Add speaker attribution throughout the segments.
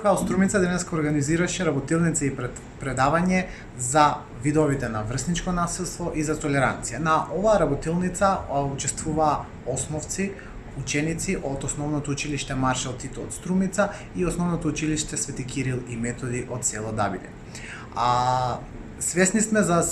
Speaker 1: АДК Струмица денеска организираше работилница и предавање за видовите на врсничко насилство и за толеранција. На оваа работилница учествува основци, ученици од Основното училиште Маршал Тито од Струмица и Основното училиште Свети Кирил и Методи од село Дабине. Свесни сме за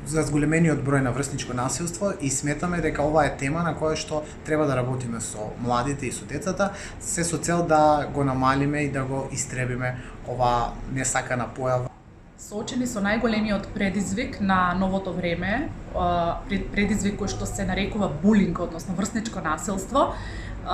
Speaker 1: зголемениот број на врсничко насилство и сметаме дека ова е тема на која што треба да работиме со младите и со децата, се со цел да го намалиме и да го истребиме ова несакана појава.
Speaker 2: Соочени со најголемиот предизвик на новото време, предизвик кој што се нарекува булинг, односно врсничко насилство,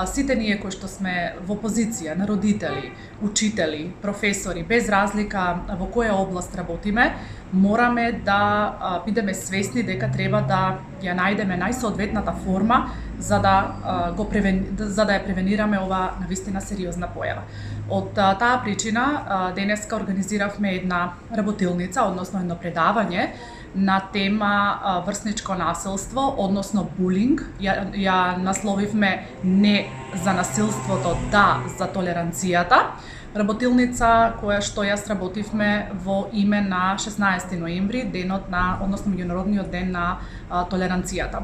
Speaker 2: сите ние кои што сме во позиција на родители, учители, професори, без разлика во која област работиме, мораме да бидеме свесни дека треба да ја најдеме најсоодветната форма за да ја превенираме ова навистина сериозна појава. Од таа причина денеска организиравме една работилница, односно едно предавање на тема врсничко насилство, односно булинг. Ја насловивме не за насилството, да за толеранцијата. Работилница која што ја сработивме во име на 16 ноември, денот на, односно меѓународниот ден на толеранцијата.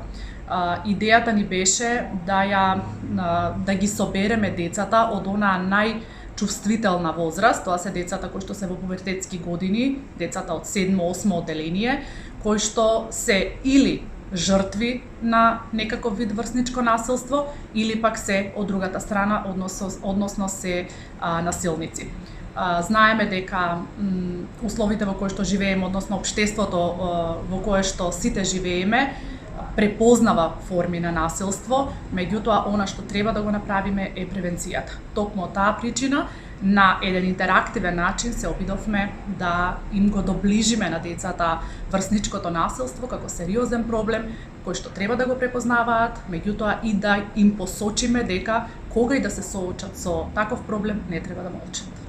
Speaker 2: Идејата ни беше да ги собереме децата од онаа најчувствителна возраст, тоа се децата кои што се во пубертетски години, децата од 7-8 одделение, кои што се или жртви на некаков вид врсничко насилство или пак се од другата страна, односно се насилници. Знаеме дека условите во кои што живееме, односно општеството во кое што сите живееме, препознава форми на насилство, меѓутоа она што треба да го направиме е превенцијата. Токму од таа причина, на еден интерактивен начин се обидовме да им го доближиме на децата врсничкото насилство како сериозен проблем кој што треба да го препознаваат, меѓутоа и да им посочиме дека кога и да се соочат со таков проблем не треба да молчат.